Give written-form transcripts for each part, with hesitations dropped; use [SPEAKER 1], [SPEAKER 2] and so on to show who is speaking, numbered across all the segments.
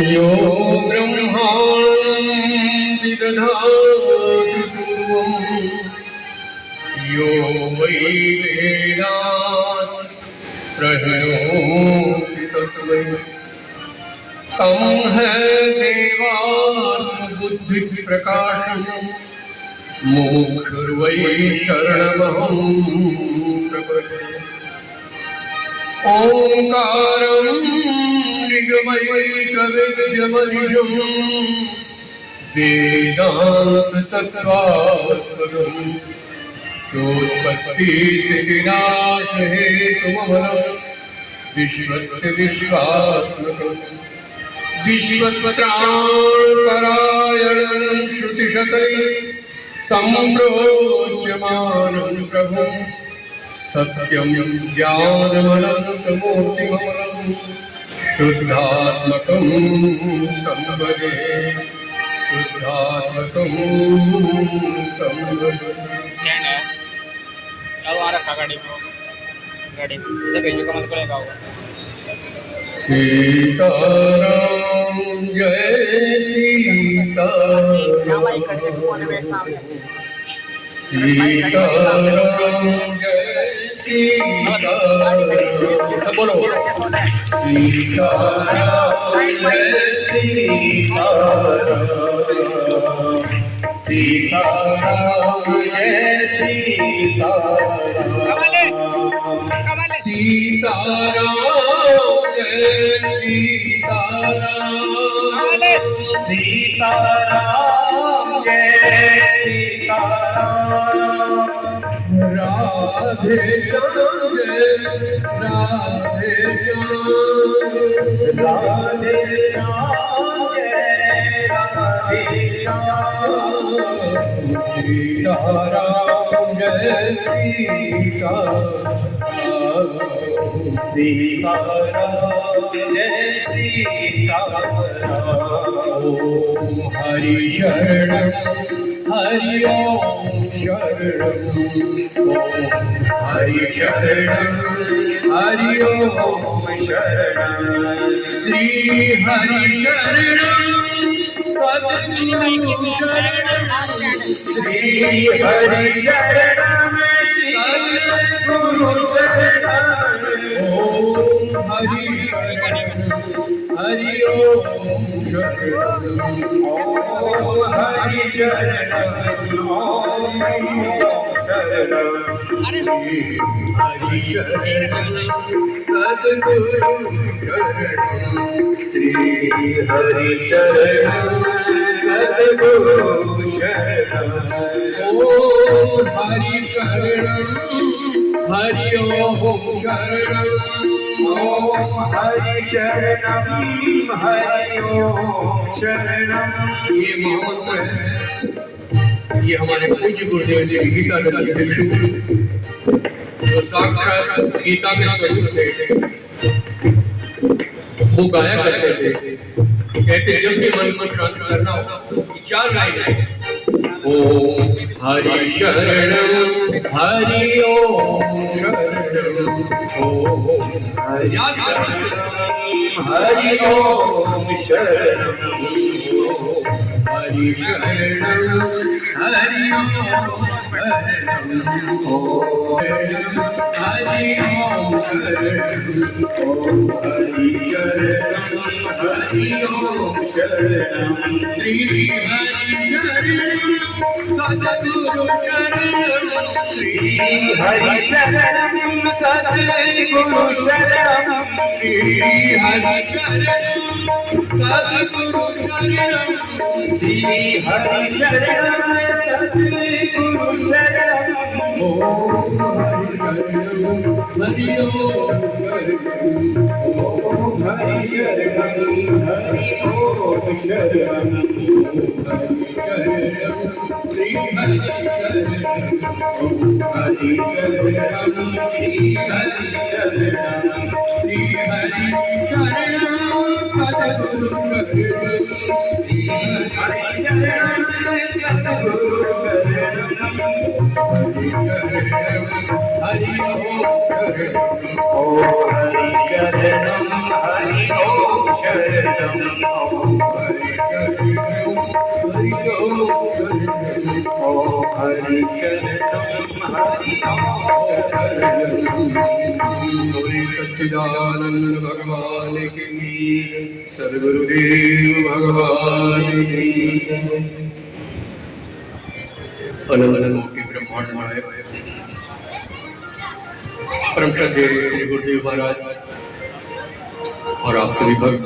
[SPEAKER 1] यो ब्रह्माणं विदधाति पूर्वं यो वै वेदास् प्रहिणोति तस्मै तं है देवात्मबुद्धिप्रकाशं मोक्षुर्वै शरणमहं प्रपद्ये। ओंकारं निगमैकविद्यमनिशं वेदान्ततत्त्वास्पदं चोत्पत्तिस्थितिनाशहेतुममलं विश्वस्य विश्वात्मकं विश्वत्राणपरायणं श्रुतिशतैः सम्प्रोच्यमानं प्रभुं सत्यं ज्ञानमनन्तमूर्तिममलं शुद्धात्मकं तं भजे शुद्धात्मकं तं भजे।
[SPEAKER 2] स्टैंड है चलो आ रखा गाड़ी में इसे भेजो कमल को लेगा होगा।
[SPEAKER 1] सीताराम जय सीताराम सीताराम जय सीताराम बोलो सीताराम जय सीताराम सीताराम जय सीताराम सीताराम जय सीताराम सीताराम जय सीताराम राधे श्याम जय राधे श्याम राधे श्याम जय राधे श्याम सीताराम जय सीताराम सीताराम जय सीताराम ओम हरि शरणं हरि ओम शरणं ओम हरि शरणं हरि ओम शरणं श्री हरि शरणं सद्गुरु शरणं श्री हरि शरणं सद्गुरु शरणं ओम हरि शरणं हरि ओम शरणं ओम हरि शरणं ओम शरणं हरि शरणं सद्गुरु शरणं श्री हरि शरणं सद्गुरु शरणं ओम हरि शरणं हरि ओम शरणं ओम हरि शरणं हरि ओम शरणं। ये महामंत्र है, ये हमारे पूज्य गुरुदेव जी गीता के भिक्षु जो साक्षात गीता के स्वरूप थे वो गाया करते थे। कहते जब भी मन को शांत करना हो तो 4 लाइनें ओम हरि शरणं हरि ओम शरणं ओम याद करना हरि ओम शरणं हरि शरणं हरि ओम शरणं हरि ओम शरणं हरि शरणं हरि ओम शरणं श्री हरि शरणं सद्गुरु शरणं श्री हरि शरणं सद्गुरु शरणं श्री हरि शरणं सद्गुरु शरणं श्री हरि शरणं सद्गुरु शरणं ओम हरि शरणं हरि ओम ओम हरि शरणम हरि ओम शरणम श्री हरि शरणम हरि शरणम श्री हरि शरणम श्री हरि शरणम सद्गुरु शरणम श्री हरि शरणम सद्गुरु शरणम हरि ओम शरणम ओम हरि शरणम हरि ओम शरणम ओम हरि शरणम हरि ओम शरणम ओम हरि शरणम हरि ओम शरणम। बोले सच्चिदानंद भगवान की, सद्गुरुदेव भगवान की जय। अनंत कोटि ब्रह्मांड नायक परम श्रद्धेय श्री गुरुदेव महाराज और आप सभी भक्त,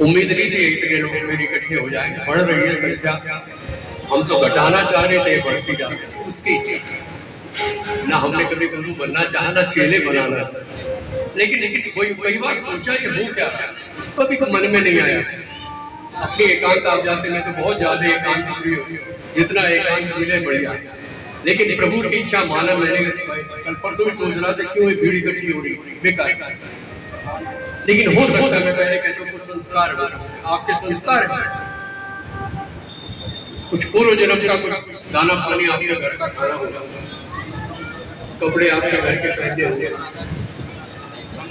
[SPEAKER 1] उम्मीद नहीं थी इतने लोग मेरी इकट्ठे हो जाएंगे। बढ़ रही है संख्या, हम तो घटाना चाह रहे थे, बढ़ती जा रही है। उसकी ना हमने कभी गुरु बनना चाहा, ना चेले बनाना चाहा, लेकिन कई बार सोचा कि हो क्या, कभी तो मन में नहीं आया। अपनी एकांत आप जाते में तो बहुत ज्यादा एकांत हुई हो, जितना एकांत मिले बढ़िया। लेकिन प्रभु की इच्छा माना मैंने, कल परसों भी सोच रहा था क्यों ये भीड़ इकट्ठी हो रही बेकार। लेकिन हो सकता है, मैं पहले कहता हूँ कुछ संस्कार हो सकते हैं, आपके संस्कार है, कुछ पूर्व जन्म का कुछ दाना पानी आपके घर का खाना होगा, कपड़े आपके घर के पहने होंगे,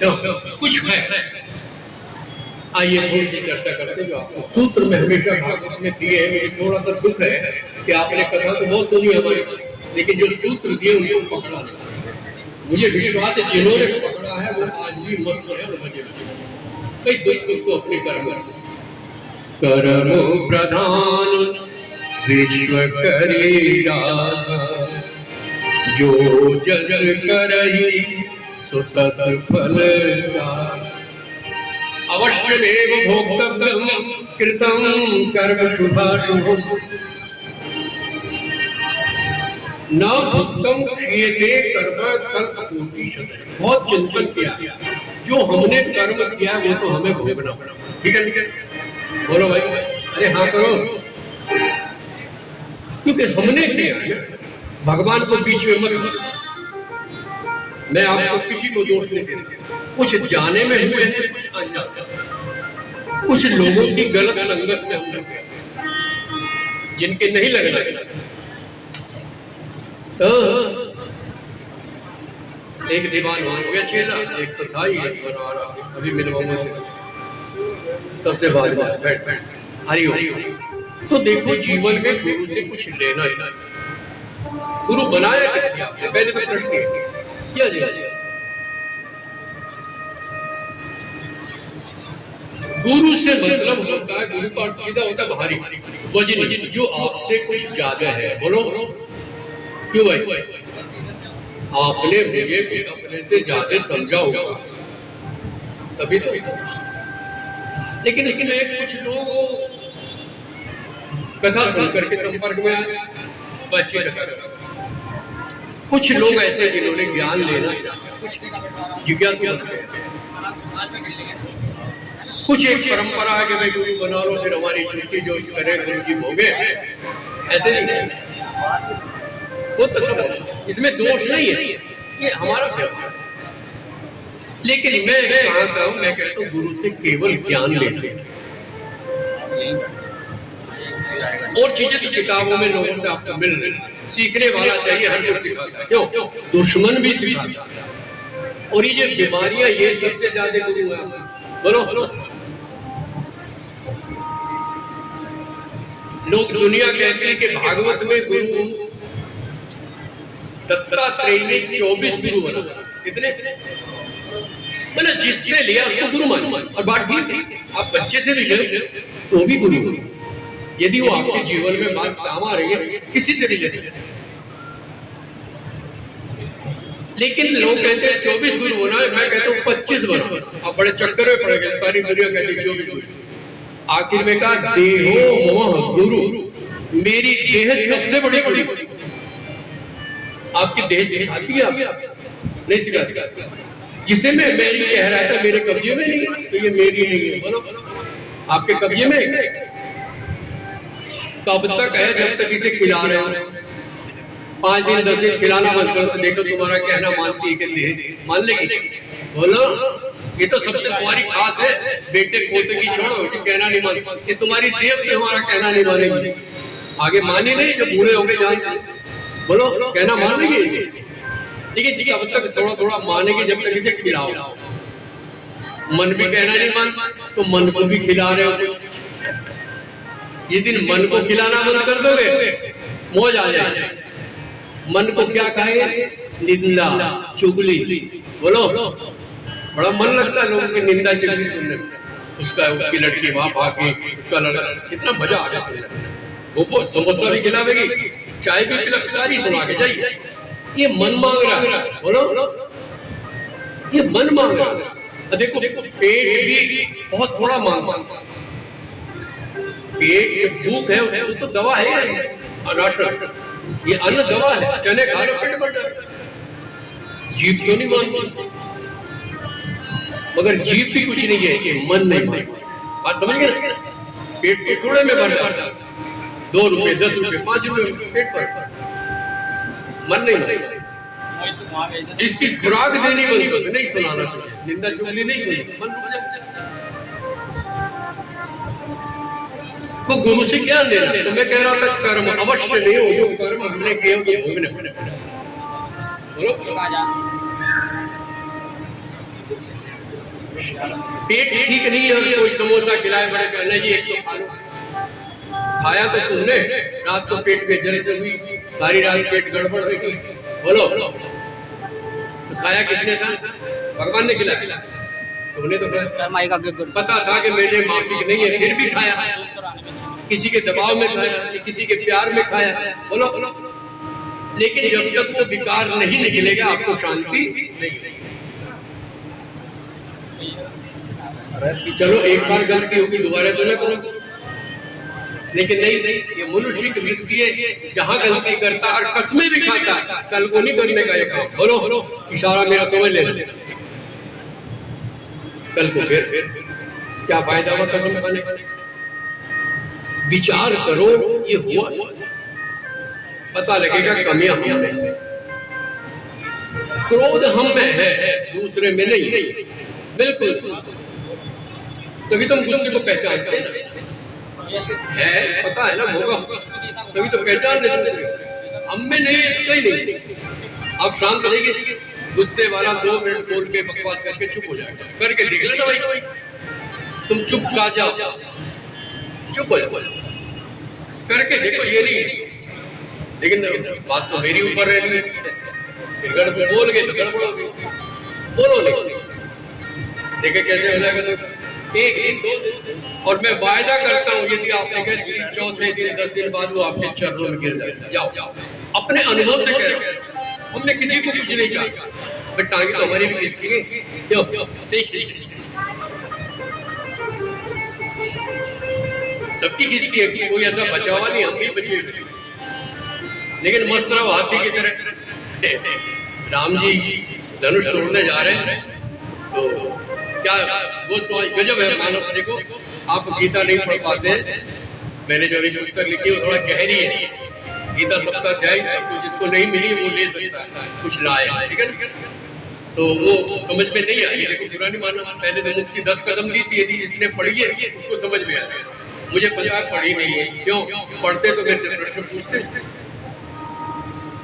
[SPEAKER 1] तो कुछ है। आइए थोड़ी सी चर्चा करते हैं। जो आपको सूत्र में हमेशा भागवत में दिए हैं, मुझे थोड़ा सा दुख है कि आपने कथा तो बहुत सुनी हमारी, लेकिन जो सूत्र दिए उनको पकड़ा नहीं। मुझे विश्वास है जिन्होंने पकड़ा है वो आज भी मस्त है और मजे में। कई दुख सुख तो अपने कर्म कर्म प्रधान विश्व करी राधा, जो जस करही सो तस फल जाय। अवश्यमेव भोक्तव्यं कृतं कर्म शुभाशुभम् न भुक्तं क्रियते कर्म कल्पकोटिशतम्। बहुत चिंतन किया, जो हमने कर्म किया वो तो हमें भोगना पड़ा। ठीक है, बोलो भाई, अरे हाँ करो, क्योंकि हमने किया। भगवान को बीच में मत, मैं आपको किसी को दोष नहीं देता। कुछ जाने में हुए हैं, कुछ अनजाने, कुछ लोगों की गलत संगत में हम लोग जिनके नहीं लगना। तो एक दीवान हो गया चेला, एक तो था ही अभी मिलवाऊंगा सबसे बाद में बैठ हरि ओम। तो देखो जीवन में गुरु से कुछ लेना है। गुरु बनाया क्या? पहले तो प्रश्न क्या जाए, गुरु से मतलब होता है, गुरु का अर्थ सीधा होता है भारी वजन, जो आपसे कुछ ज्यादा है। बोलो क्यों भाई? आपने मुझे अपने से ज्यादा समझा होगा तभी तो। लेकिन इसमें कुछ लोग कथा सुन करके संपर्क में आए, बच्चे रखा, कुछ लोग ऐसे जिन्होंने ज्ञान लेना जिज्ञासु, कुछ एक परंपरा है कि भाई गुरु बना लो फिर हमारी छुट्टी जो करे गुरु जी भोगे, ऐसे नहीं। वो तो इसमें दोष नहीं है, ये हमारा व्यवहार। लेकिन मैं कहता हूँ, मैं कहता हूँ गुरु से केवल ज्ञान लेते, और चीजें तो किताबों में लोगों से आपको मिल रही। सीखने वाला चाहिए, हर कुछ सिखाता है, क्यों? दुश्मन भी सिखाता है। और ये जो बीमारियां, ये सबसे ज्यादा गुरु है। बोलो, लोग दुनिया कहते हैं कि भागवत में गुरु दत्तात्रेय ने 24 गुरु बना। कितने? मतलब जिसने लिया उसको गुरु मानो। और बात ठीक है, आप बच्चे से भी ले तो भी गुरु, यदि वो आपके जीवन में बात काम आ रही है, किसी से भी ले। लेकिन लोग कहते हैं 24 गुरु होना है, मैं कहता हूँ 25 बनो। आप बड़े चक्कर में पड़ गए, सारी दुनिया कहती है 24 गुरु। आखिर में कहा देहो मोह गुरु, मेरी देह सबसे बड़ी गुरु। आपकी देह सिखाती है? आप नहीं सिखाती। जिसे मैं मेरी कह रहा था मेरे कब्जे में नहीं, तो ये मेरी नहीं है। बोलो आपके कब्जे में कब तक है? जब तक इसे खिला रहे हो। 5 दिन 10 दिन खिलाना बंद करो तो देखो तुम्हारा कहना मानती है कि देह मान लेगी। बोलो ये तो सबसे तुम्हारी खास है। बेटे पोते की छोड़ो कि कहना नहीं मान, ये तुम्हारी देव भी हमारा कहना नहीं मानेगी। आगे मानी नहीं जब बूढ़े हो गए जान। बोलो कहना मान लेगी। ठीक है, अब तक थोड़ा थोड़ा मानेगी जब तक इसे खिलाओ। मन भी कहना नहीं मान तो मन को भी खिला रहे हो। ये दिन मन को खिलाना बंद कर दोगे मौज आ जाए। मन को क्या कहेंगे? निंदा चुगली। बोलो बड़ा मन लगता है लोगों की निंदा चुगली सुनने में। उसका उसकी लड़की वहां भागी, उसका लड़का, कितना मजा आ गया सुनने। वो समोसा भी खिलावेगी, चाय भी पिला, सारी सुना के जाइए। ये मन मांग रहा है। बोलो ये मन मांग रहा है। देखो पेट भी बहुत थोड़ा मांग, पेट भूख है वो तो दवा है। अनाशर ये अन्न दवा है, चने खा लो पेट भर जाए। जीभ तो नहीं मानती, मगर जीभ भी कुछ नहीं है कि मन नहीं मानता। बात समझ गए ना? पेट के टुकड़े में भर जाता, 2 रुपए 10 रुपए 5 रुपए पेट पर, मन नहीं मानता। इसकी खुराक देनी बंद करो। नहीं सुनाना तुझे, निंदा चुगली नहीं सुनी, मन रुक जाता। तो गुरु से क्या लेना? तो मैं कह रहा था कर्म अवश्य नहीं हो, जो कर्म हमने किए तो भोगने पड़े। पेट ठीक नहीं है, कोई समोसा खिलाए बड़े कहना जी एक तो खा लो। खाया तो तुमने, रात को पेट में जल हुई, सारी रात पेट गड़बड़ हुई। बोलो तो खाया किसने था? भगवान ने खिलाया। तुमने तो पता था कि मेरे माफिक नहीं है, फिर भी खाया। किसी के दबाव में खाया, किसी के प्यार में खाया। बोलो लेकिन जब तक वो विकार नहीं निकलेगा आपको शांति नहीं। चलो एक बार गलती होगी, दोबारा तो ना करो। लेकिन नहीं, ये मनुष्य की वृत्ति है, जहां गलती करता और कसमें भी खाता, कल को नहीं करने का ये काम। बोलो इशारा मेरा समझ लेना। कल को फिर क्या फायदा हुआ कसम खाने का? विचार करो ये हुआ, पता लगेगा कमियां हम में। क्रोध हम में है, दूसरे में नहीं। बिल्कुल, तभी तुम गुस्से को पहचानते है, पता है ना होगा, तभी तो पहचान लेते। हम में नहीं है, कहीं नहीं। आप शांत रहिए, गुस्से वाला 2 मिनट बोल के बकवास करके चुप हो जाएगा। करके देख लेना भाई, तुम चुप का जाओ, चुप हो जाओ, करके देखो। ये नहीं, लेकिन बात तो मेरी ऊपर है। फिर बोल गए तो गड़बड़ हो गई। बोलो नहीं, देखे कैसे हो जाएगा। तो 1 दिन 2 दिन, और मैं वायदा करता हूँ यदि आपने कहा 4थे दिन 10 दिन बाद वो आपके चरणों में गिर जाए। जाओ अपने अनुभव से कह रहे, हमने किसी को कुछ नहीं कहा। टांगे तो हमारी भी खींचती है, क्यों? सबकी खींचती है, कोई ऐसा बचा हुआ नहीं, हम भी बचे। लेकिन मस्त रहो हाथी की तरह। राम जी धनुष तोड़ने जा रहे हैं, तो क्या वो गजब है मानस। देखो आप गीता नहीं पढ़ पाते हैं, मैंने जो अभी पुस्तक लिखी है वो थोड़ा गहरी है। गीता सबका अध्याय, तो जिसको नहीं मिली वो ले सकता है, कुछ लाए, ठीक है ना? तो वो समझ में नहीं आई। देखो बुरा नहीं मानना, पहले तो मुक्ति 10 कदम दी थी, यदि जिसने पढ़ी है उसको समझ में आ गया। मुझे पता पढ़ी नहीं है, क्यों? पढ़ते तो मेरे से प्रश्न पूछते,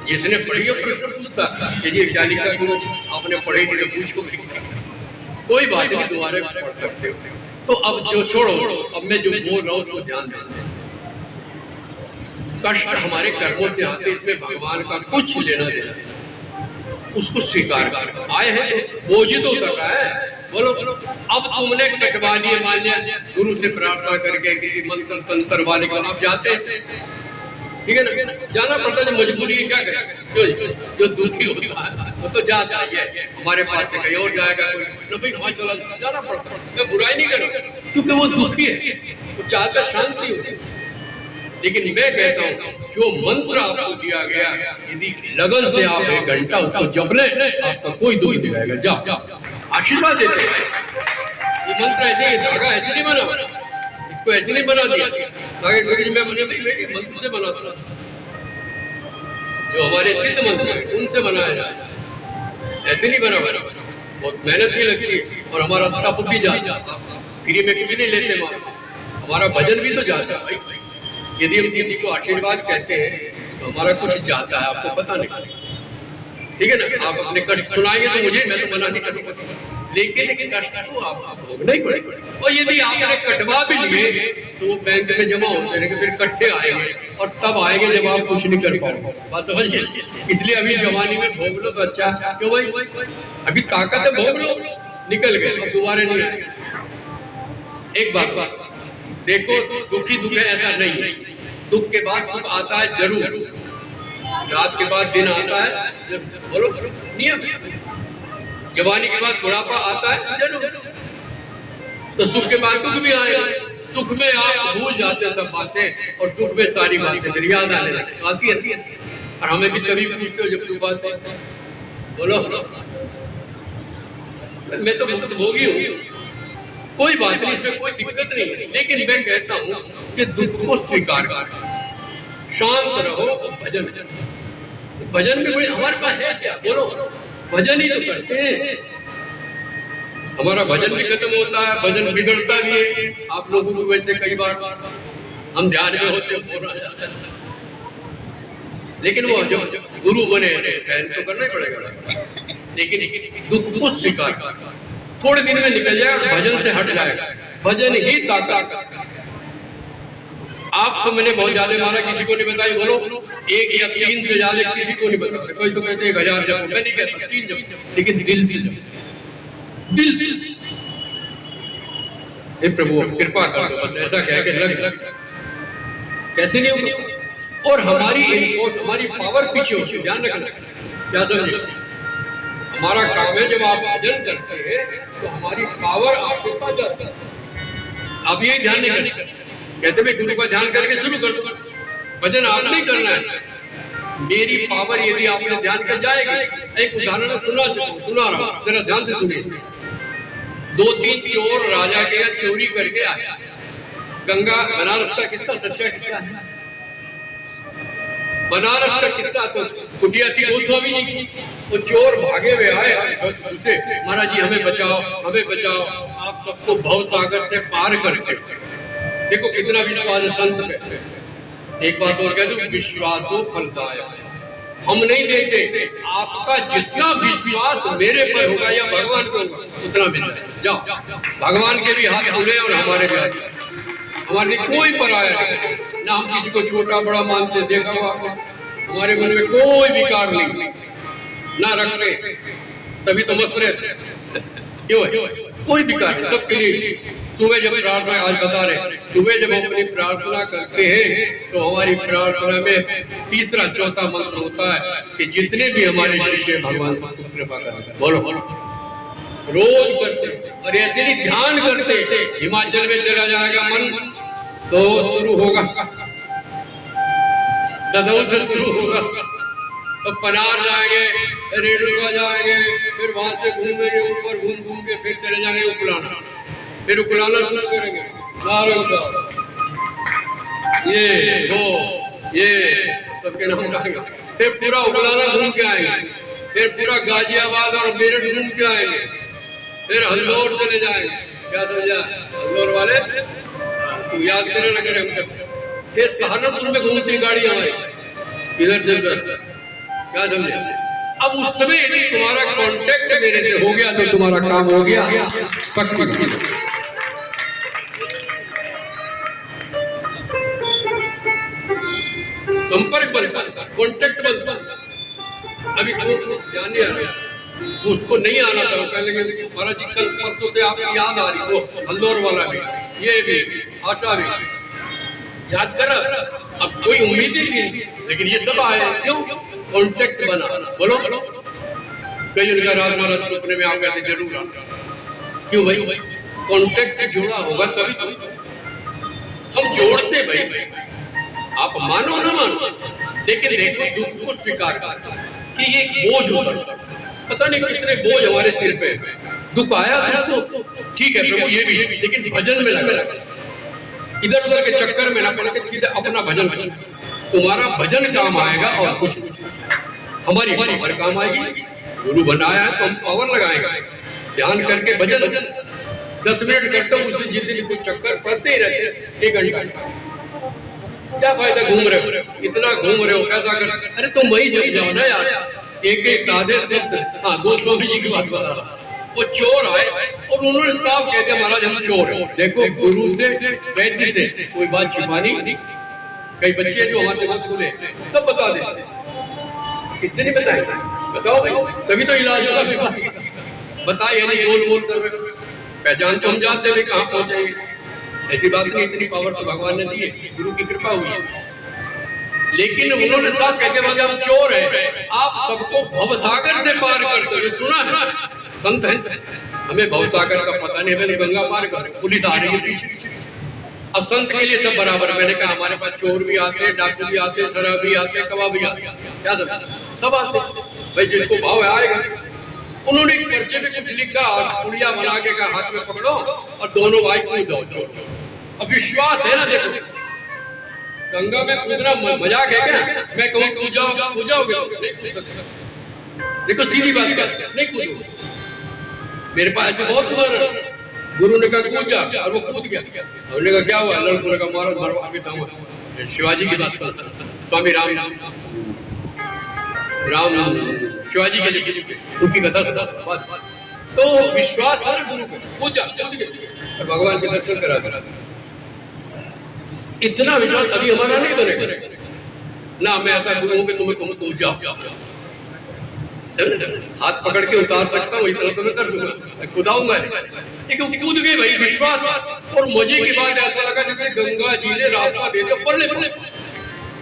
[SPEAKER 1] जिसने पढ़ी है प्रश्न पूछता यदि क्या लिखा गुरु आपने पढ़ी नहीं तो पूछो। कोई बात नहीं, दोबारा पढ़ सकते हो। तो अब जो छोड़ो, अब मैं जो बोल रहा हूँ उसको ध्यान देना। कष्ट हमारे कर्मों से आते, इसमें भगवान का कुछ लेना देना, उसको स्वीकार कर। आए हैं बोझित हो सका है। बोलो अब तुमने कटवा लिए, मान लिया गुरु से प्रार्थना करके किसी मंत्र तंत्र वाले को, अब जाते ठीक है ना, जाना पड़ता है। मजबूरी है, क्या करें? जो दुखी होता है वो तो जाता है, हमारे पास से कहीं और जाएगा कोई ना, भाई वहां चला जाना पड़ता है। मैं बुराई नहीं कर रहा, क्योंकि वो दुखी है, वो चाहता शांति हो। लेकिन मैं कहता हूँ जो मंत्र आपको दिया गया, यदि लगन से आप 1 घंटा उसको जप ले, आपका कोई दुख नहीं रहेगा। जाओ, आशीर्वाद देते हैं। ये मंत्र ऐसे ही, धागा ऐसे नहीं बना, इसको ऐसे नहीं बना दिया। सागर गुरु जी मैं बने भाई मंत्र से बना था, जो हमारे सिद्ध मंत्र है उनसे बनाया जाए, ऐसे नहीं बना। बहुत मेहनत भी लगती है और हमारा तप भी जाता है, फ्री में कुछ नहीं लेते वहां से, हमारा भजन भी तो जाता है भाई। यदि हम किसी को आशीर्वाद कहते हैं तो हमारा कुछ जाता है, आपको पता नहीं, ठीक है ना। आप अपने कष्ट सुनाएंगे तो मुझे, मैं तो मना नहीं करूंगा, लेकिन कष्ट तो आप भोगना ही पड़ेगा। और यदि आपने कटवा भी लिए तो वो बैंक में जमा होते रहेंगे, फिर इकट्ठे आएंगे और तब आएंगे जब आप कुछ नहीं कर पाओगे। बात समझ गए? इसलिए अभी जवानी में भोग लो तो अच्छा, क्यों भाई? अभी ताकत है, भोग लो, निकल गए, अब दोबारा नहीं आएंगे। एक बात देखो, दुखी दुख है ऐसा नहीं है, दुख के बाद सुख आता है जरूर, रात के बाद दिन आता है, बोलो नियम। जवानी के बाद बुढ़ापा आता है जरूर, तो सुख के बाद दुख भी आएगा। सुख में आप भूल जाते सब बातें और दुख में सारी बातें फिर याद आने लगती आती है। और हमें भी कभी पूछते हो जब तू बातें, बोलो मैं तो मुक्त भोगी हूँ, कोई बात नहीं, इसमें कोई दिक्कत नहीं है। लेकिन मैं कहता हूँ कि दुख को स्वीकार कर, शांत रहो, भजन भजन में बड़े हमारे पास है क्या, बोलो भजन ही तो करते हैं। हमारा भजन भी खत्म होता है, भजन बिगड़ता भी है। आप लोगों को वैसे कई बार हम ध्यान में होते हैं, लेकिन वो जब गुरु बने सहन तो करना ही पड़ेगा। लेकिन दुख को स्वीकार कर, थोड़े दिन में निकल जाएगा, भजन से हट जाएगा, भजन ही ताकत। आपको मैंने बहुत ज्यादा मारा, किसी को नहीं बताई, बोलो 1 या 3 से ज्यादा किसी को नहीं बताता। कोई तो कहते 1000 जप, मैं नहीं कहता 3 जप, लेकिन दिल से जप, दिल। हे प्रभु कृपा कर दो, बस ऐसा कह के लग कैसे नहीं होगा। और हमारी इनफोर्स, हमारी पावर पीछे होती है, ध्यान रखना, क्या समझे? हमारा काम है जब आप भजन करते हैं तो हमारी पावर आपके पास जाती है। आप ये ध्यान नहीं करते, कहते मैं गुरु का ध्यान करके शुरू कर दूंगा, भजन आप नहीं करना है। मेरी पावर यदि आपने ध्यान कर जाएगी। एक उदाहरण सुना रहा हूं, जरा ध्यान से सुनिए। 2-3 चोर राजा के यहाँ चोरी करके आया। गंगा बनारस का किस्सा सच्चा किस्सा है। बनारस का किस्सा तो कुटिया थी गोस्वामी जी की, वो चोर भागे हुए आए उसे, महाराज जी हमें बचाओ, हमें बचाओ, आप सबको भव सागर से पार करके। देखो कितना विश्वास है संत पे। एक बात और कह दूं, विश्वासो फलदायक, हम नहीं देते, आपका जितना विश्वास मेरे पर होगा या भगवान पे होगा उतना मिलता। जाओ, भगवान के भी हाथ खुले और हमारे भी हाथ, हमारे कोई पराया नहीं, ना हम किसी को छोटा बड़ा मानते, देखा हो आपने, हमारे मन में कोई विकार नहीं, ना रखते, तभी तो मस्त रहते। क्यों है? कोई विकार नहीं, सबके लिए। सुबह जब प्रार्थना, आज बता रहे, सुबह जब हम अपनी प्रार्थना करते हैं तो हमारी प्रार्थना में 3रा 4था मंत्र होता है कि जितने भी हमारे शिष्य भगवान सबको कृपा करें। बोलो रोज करते, और ऐसे ही ध्यान करते। हिमाचल में चला जाएगा मन तो शुरू होगा, सदौल से शुरू होगा, तो पनार जाएंगे, रेणुका जाएंगे, फिर वहां से घूमेंगे ऊपर, घूम के फिर चले जाएंगे उकलाना, फिर उकलाना शुरू करेंगे, ये वो ये सबके नाम डालेंगे, फिर पूरा उकलाना घूम के आएंगे, फिर पूरा गाजियाबाद और मेरठ घूम के आएंगे, फिर हल्दौर चले जाएंगे। क्या समझा हल्दौर वाले? याद करे ना करे हम करते। फिर सहारनपुर में घूमती गाड़ी हमारी इधर से उधर, क्या समझे? अब उस समय यदि तुम्हारा कांटेक्ट मेरे से हो गया तो तुम्हारा काम हो गया पक्की। संपर्क बनता, कांटेक्ट बनता। अभी ध्यान नहीं आ रहा, उसको नहीं आना था, पहले महाराज जी कल परसों से आपको याद आ रही, वो हल्दौर वाला भी, ये भी, आशा भी याद कर। अब कोई उम्मीद ही नहीं, लेकिन ये सब आए क्यों? कांटेक्ट बना। बोलो कई उनका राज महाराज सपने में आ गए थे, जरूर आ। क्यों भाई? कांटेक्ट जोड़ा होगा तभी तो हम जोड़ते भाई। आप मानो ना मानो, लेकिन देखो दुख को स्वीकार कर कि ये बोझ होता, पता नहीं कितने बोझ हमारे सिर पे। दुख आया था तो ठीक है प्रभु ये भी, लेकिन भजन में लगा, इधर उधर के चक्कर में ना पड़ के सीधे अपना भजन करो। तुम्हारा भजन काम आएगा और कुछ हमारी पावर काम आएगी। गुरु बनाया है तो हम पावर लगाएंगे, ध्यान करके भजन 10 मिनट करते हो, उस दिन जिस दिन कुछ चक्कर पड़ते ही रहते 1 घंटा, क्या फायदा घूम रहे हो, इतना घूम रहे हो, पैसा कर। अरे तुम वही जब जाओ ना यार, एक साधे से। हाँ, 2 स्वामी जी की बात बता रहा, वो चोर आए और उन्होंने साफ कह दिया महाराज हम चोर हैं। देखो गुरु से वैद्य से कोई बात छिपानी, कई बच्चे जो हमारे दिमाग खुले सब बता देते, किससे नहीं बताएंगे, बताओ भाई, तभी तो इलाज होगा बीमारी का। बताइए नहीं, बोल बोल कर रहे, पहचान तो हम जानते हैं कहाँ पहुंचेंगे। ऐसी बात नहीं, इतनी पावर तो भगवान ने दी है, गुरु की कृपा हुई है। लेकिन उन्होंने साफ कहते बाद हम चोर है, आप सबको भवसागर से पार कर दो। ये सुना है, संत है, हमें भवसागर का पता नहीं, मैंने गंगा पार कर, पुलिस आ रही है पीछे। अब संत के लिए सब बराबर। मैंने कहा हमारे पास चोर भी आते हैं, डाकू भी आते हैं, शराब भी आते हैं, कबाब भी आते हैं, क्या सब आते हैं भाई, जिसको भाव आएगा। उन्होंने एक पर्चे में कुछ लिखा और पुड़िया बना के कहा हाथ में पकड़ो और दोनों भाई कूद जाओ चोर। अब विश्वास है ना, देखो गंगा में कूदना मजाक है क्या? मैं कहूँ कूद जाओगे, नहीं कूद सकते। देखो सीधी बात कर, नहीं कूदो। मेरे पास ऐसे बहुत उदाहरण, गुरु ने कहा कूद जा और वो कूद गया। हमने कहा क्या हुआ? लड़कों ने कहा महाराज मरो आगे था। शिवाजी की बात सुन, स्वामी राम शिवाजी के लिए उनकी कथा बात। तो विश्वास है ना गुरु को, कूद जा, कूद गया, भगवान के दर्शन करा। इतना विश्वास अभी हमारा नहीं बनेगा ना। मैं ऐसा गुरु हूं कि तुम कूद जाओ, हाथ पकड़ के उतार सकता हूँ, इतना तो मैं कर दूंगा, कूदाऊंगा लेकिन कूद गए भाई, विश्वास। और मजे की बात ऐसा लगा जैसे गंगा जी ने रास्ता दे दिया पढ़ने।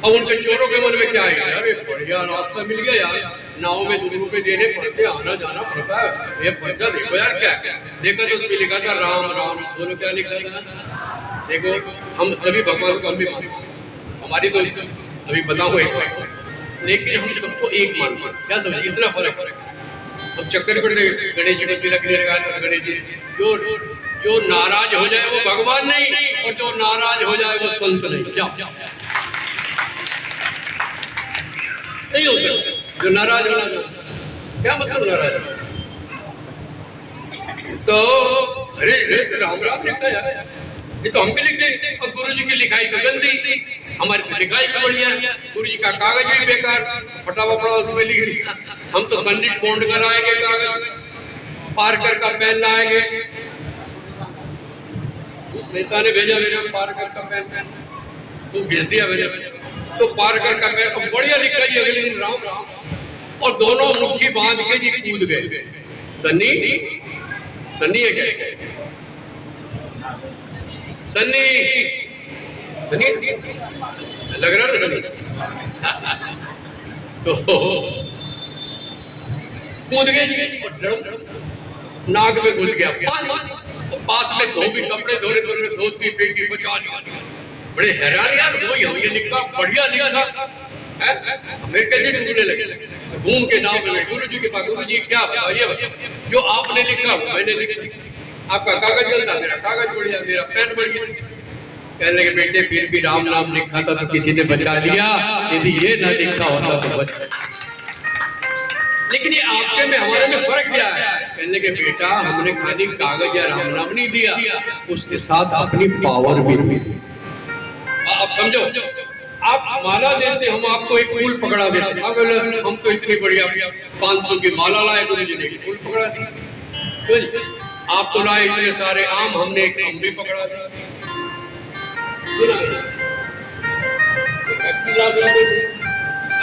[SPEAKER 1] अब उनके चोरों के मन में क्या है, अरे बढ़िया रास्ता मिल गया यार, नाव में 2 रुपए देने पड़ते, आना जाना पड़ता है। ये पर्चा देखो यार, क्या देखा तो उसमें लिखा था राम राम, दोनों क्या लिखा था। देखो हम सभी भगवान को हम भी मानते, हमारी तो अभी बताओ एक, लेकिन हम सबको एक मानते हैं। क्या समझे, इतना फर्क है। अब चक्कर पड़े गणेश जी को तिलक नहीं लगाया, गणेश जी जो नाराज हो जाए वो भगवान नहीं, और जो नाराज हो जाए वो संत नहीं। क्या नहीं हो सकता जो नाराज होना, क्या मतलब नाराज? तो अरे राम राम लिखता यार, ये तो हम भी लिख देंगे। और गुरु जी की लिखाई तो गंदी, हमारी लिखाई भी बढ़िया, गुरु जी का कागज भी बेकार, फटाफट उसमें लिख दिया। हम तो संडित बॉन्ड कराएंगे, कागज पार्कर का पेन लाएंगे, नेता ने भेजा पार्कर का पेन, तू भेज दिया मैंने, तो पार्कर का पेन तो बढ़िया लिखा जी, अगले दिन राम राम, और दोनों मुट्ठी बांध के जी कूद गए। सन्नी है क्या? सन्नी लग रहा ना, तो कूद गए नाक में घुस गया, पास में धोबी कपड़े धोती फेंकी बचा। बड़े हैरान यार, वही हम ये लिखा बढ़िया लिखा फिर कैसे डूबने लगे। घूम के नाव में गुरु जी के पास, गुरु जी क्या बताइए, जो आपने लिखा मैंने लिखा, आपका कागज जलता, मेरा कागज बढ़िया, मेरा पेन बढ़िया। कहने लगे बेटे फिर भी राम नाम लिखा था तो किसी ने बचा लिया, यदि ये ना लिखा होता तो बच। लेकिन ये आपके में हमारे में फर्क क्या है? कहने लगे बेटा हमने खाली कागज या राम नाम नहीं दिया, उसके साथ अपनी पावर भी दी। आप समझो, आप माला देते, हम आपको एक फूल पकड़ा देते, हम तो इतनी बढ़िया 500 की माला लाए, गुरु जी ने फूल पकड़ा दी। आप तो लाए इतने सारे आम, हमने एक आम भी पकड़ा दिया।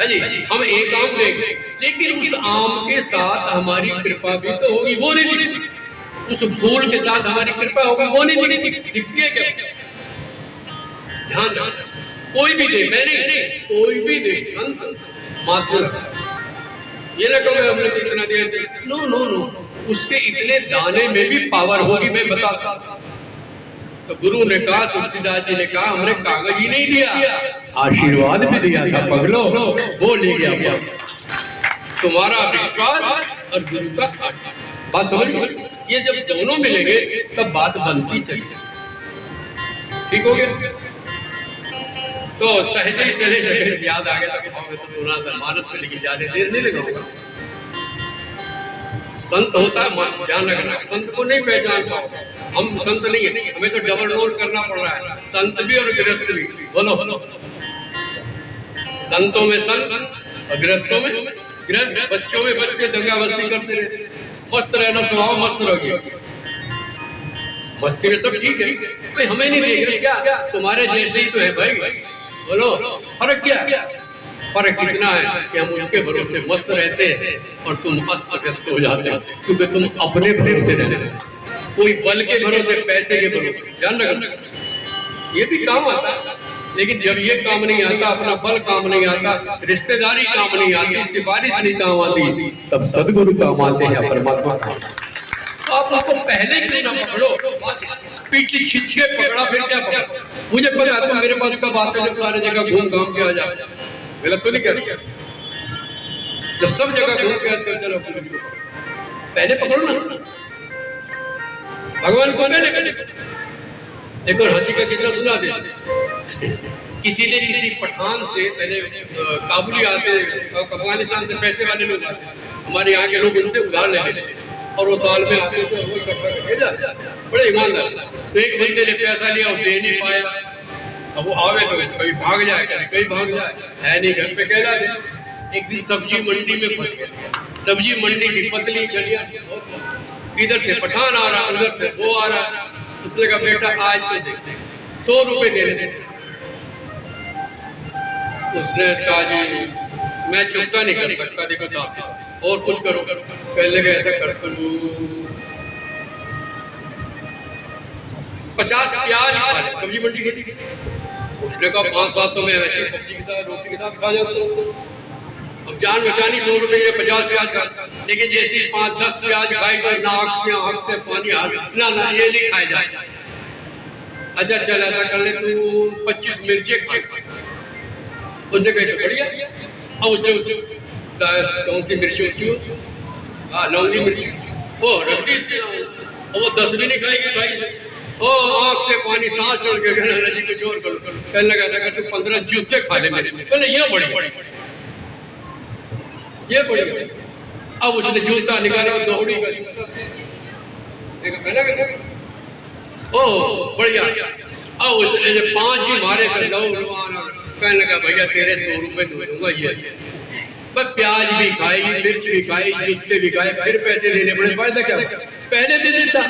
[SPEAKER 1] जी हम एक आम देंगे, लेकिन उस आम के साथ हमारी कृपा भी तो होगी, वो नहीं दिखती। उस फूल के साथ हमारी कृपा होगी, वो नहीं दिखती है क्या? ध्यान रखना, कोई भी दे, मैं नहीं, कोई भी दे, संत मात्र ये ना कहो हमने तो इतना दिया। नो नो नो, उसके इतने दाने में भी पावर होगी, मैं बताता। तो गुरु ने कहा, तुलसीदास जी ने कहा, हमने कागज ही नहीं दिया, आशीर्वाद भी दिया था पगलो, वो ले गया। तुम्हारा विश्वास और गुरु का आशीर्वाद, बात समझ गए? ये जब दोनों मिलेंगे तब बात बनती चाहिए। ठीक हो गया? तो सहजे ही चले चले याद आ गया था, तो सुना था मानस में, लेकिन ज्यादा देर नहीं लगाऊंगा। संत होता है, मस्त ध्यान रखना, संत को नहीं पहचान पाओ। हम संत नहीं है, हमें तो डबल रोल करना पड़ रहा है, संत भी और गृहस्थ भी। बोलो बोलो, संतों में संत और गृहस्थों में गृहस्थ। बच्चों में बच्चे दंगा बस्ती करते रहते, मस्त रहना स्वभाव, मस्त रहोगे, मस्ती में सब ठीक है। भाई हमें नहीं देख रहे क्या? तुम्हारे जैसे ही तो है भाई। बोलो फर्क क्या? फर्क इतना है कि हम उसके भरोसे मस्त रहते हैं और तुम अस्त व्यस्त हो जाते हो, क्योंकि तुम अपने भरोसे रहते हो, कोई बल के भरोसे, पैसे के भरोसे। ध्यान रखना, ये भी काम आता है, लेकिन जब ये काम नहीं आता, अपना बल काम नहीं आता, रिश्तेदारी काम नहीं आती, सिफारिश नहीं काम आती, तब सदगुरु काम आते हैं, परमात्मा काम। तो आप उसको पहले क्यों ना पकड़ो? पीछे खींचे पकड़ा, फिर क्या पकड़ा? मुझे पता है तो मेरे पास कब आते जब सारे जगह घूम घाम के आ जाए। गलत तो नहीं कर रही? जब सब जगह घूम के आते हो, चलो पहले पकड़ो ना, भगवान को पहले। एक और हंसी का किस्सा सुना दे। किसी ने किसी पठान से, पहले काबुली आते, अफगानिस्तान से पैसे वाले लोग आते, हमारे यहाँ के लोग उनसे उधार ले लेते और वो साल में आते तो इकट्ठा करके जाते, बड़े ईमानदार। तो एक बंदे ने पैसा लिया और दे नहीं पाया। अब वो आवे तो कभी भाग जाए, कभी भाग जाए, है नहीं घर पे कहला दे। एक दिन सब्जी मंडी में फंस गया। सब्जी मंडी की पतली गलियां, इधर से पठान आ रहा, उधर से वो आ रहा। उसने कहा बेटा आज तो देखते 100 रुपए दे देते। उसने कहा जी मैं चुकता नहीं कर सकता, देखो साहब और कुछ करो। पहले का ऐसा कर करूं 50 प्याज सब्जी मंडी की। उसने कहा 5-7 तो मैं वैसे सब्जी के साथ रोटी के साथ खा जाता हूँ। अब जान बचानी 100 रुपए के 50 प्याज का, लेकिन जैसे 5-10 प्याज खाई तो नाक से पानी आ ना, ये नहीं खाए जाए। अच्छा चल ऐसा कर ले तू 25 मिर्चे खा। उसने कहा तो बढ़िया। अब उसने कौन सी मिर्ची होती हो? हाँ लौंगी मिर्ची, वो रख दी और वो 10 भी नहीं खाएगी भाई। ओ आँख से पानी, सांस चढ़ के कहना जी कुछ और करो। कहने लगा था तू 15 जूते खा ले मेरे। कहने ये बड़ी ये बड़ी। अब उसने जूता निकाला, दौड़ी ओ बढ़िया। अब उसने जब 5 ही मारे कर लो, कहने लगा भैया तेरे 100 रुपए दे दूंगा। ये बस प्याज भी खाई, मिर्च भी खाई, जूते भी खाए, फिर पैसे लेने पड़े। फायदा क्या? पहले दे देता।